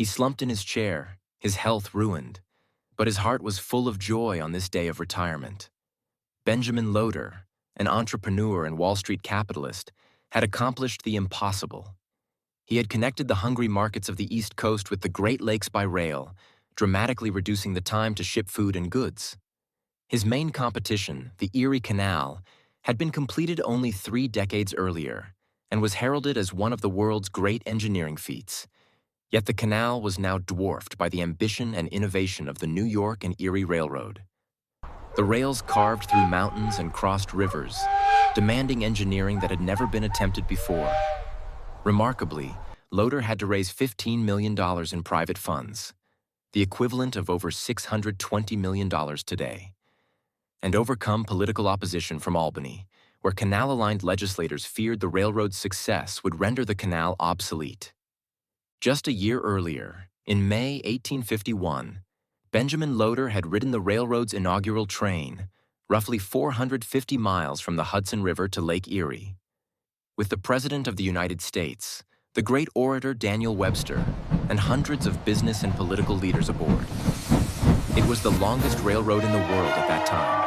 He slumped in his chair, his health ruined, but his heart was full of joy on this day of retirement. Benjamin Loader, an entrepreneur and Wall Street capitalist, had accomplished the impossible. He had connected the hungry markets of the East Coast with the Great Lakes by rail, dramatically reducing the time to ship food and goods. His main competition, the Erie Canal, had been completed only 3 decades earlier and was heralded as one of the world's great engineering feats. Yet the canal was now dwarfed by the ambition and innovation of the New York and Erie Railroad. The rails carved through mountains and crossed rivers, demanding engineering that had never been attempted before. Remarkably, Loader had to raise $15 million in private funds, the equivalent of over $620 million today, and overcome political opposition from Albany, where canal-aligned legislators feared the railroad's success would render the canal obsolete. Just a year earlier, in May 1851, Benjamin Loader had ridden the railroad's inaugural train, roughly 450 miles from the Hudson River to Lake Erie. With the President of the United States, the great orator Daniel Webster, and hundreds of business and political leaders aboard. It was the longest railroad in the world at that time.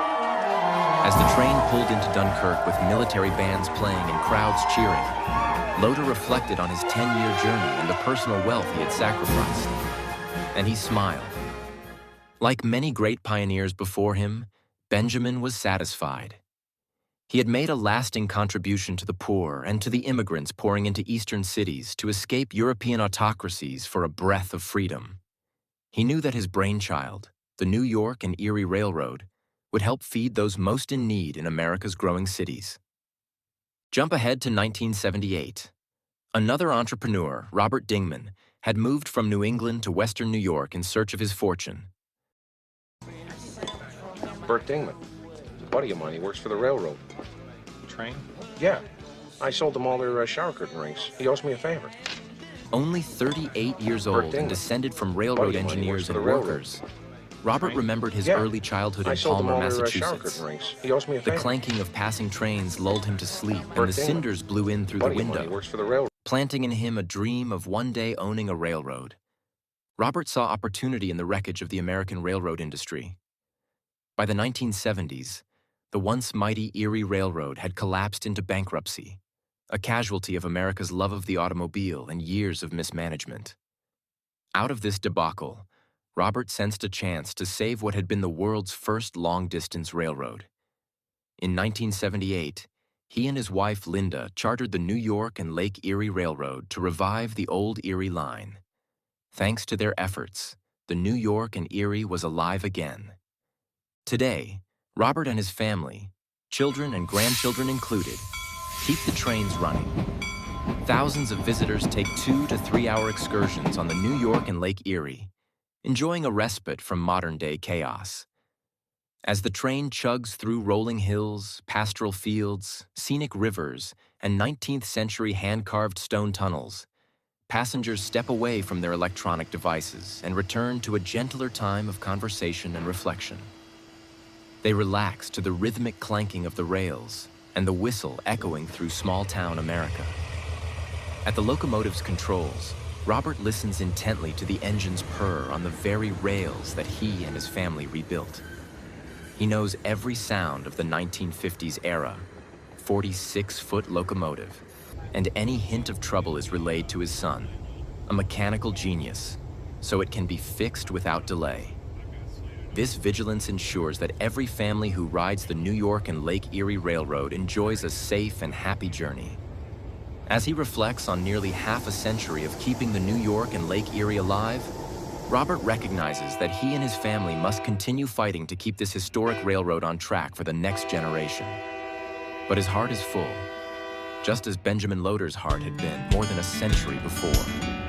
As the train pulled into Dunkirk with military bands playing and crowds cheering, Loader reflected on his 10-year journey and the personal wealth he had sacrificed. And he smiled. Like many great pioneers before him, Benjamin was satisfied. He had made a lasting contribution to the poor and to the immigrants pouring into eastern cities to escape European autocracies for a breath of freedom. He knew that his brainchild, the New York and Erie Railroad, would help feed those most in need in America's growing cities. Jump ahead to 1978. Another entrepreneur, Robert Dingman, had moved from New England to western New York in search of his fortune. Bert Dingman. A buddy of mine, he works for the railroad. Train? Yeah. I sold them all their shower curtain rings. He owes me a favor. Only 38 years old and descended from railroad engineers and workers, Robert remembered his early childhood in Palmer, Massachusetts. He owes me a favor. The clanking of passing trains lulled him to sleep, and the cinders blew in through the window, planting in him a dream of one day owning a railroad. Robert saw opportunity in the wreckage of the American railroad industry. By the 1970s, the once mighty Erie Railroad had collapsed into bankruptcy, a casualty of America's love of the automobile and years of mismanagement. Out of this debacle, Robert sensed a chance to save what had been the world's first long-distance railroad. In 1978, he and his wife Linda chartered the New York and Lake Erie Railroad to revive the old Erie line. Thanks to their efforts, the New York and Erie was alive again. Today, Robert and his family, children and grandchildren included, keep the trains running. Thousands of visitors take 2 to 3 hour excursions on the New York and Lake Erie, enjoying a respite from modern-day chaos. As the train chugs through rolling hills, pastoral fields, scenic rivers, and 19th-century hand-carved stone tunnels, passengers step away from their electronic devices and return to a gentler time of conversation and reflection. They relax to the rhythmic clanking of the rails and the whistle echoing through small-town America. At the locomotive's controls, Robert listens intently to the engine's purr on the very rails that he and his family rebuilt. He knows every sound of the 1950s era, 46-foot locomotive, and any hint of trouble is relayed to his son, a mechanical genius, so it can be fixed without delay. This vigilance ensures that every family who rides the New York and Lake Erie Railroad enjoys a safe and happy journey. As he reflects on nearly half a century of keeping the New York and Lake Erie alive, Robert recognizes that he and his family must continue fighting to keep this historic railroad on track for the next generation. But his heart is full, just as Benjamin Loader's heart had been more than a century before.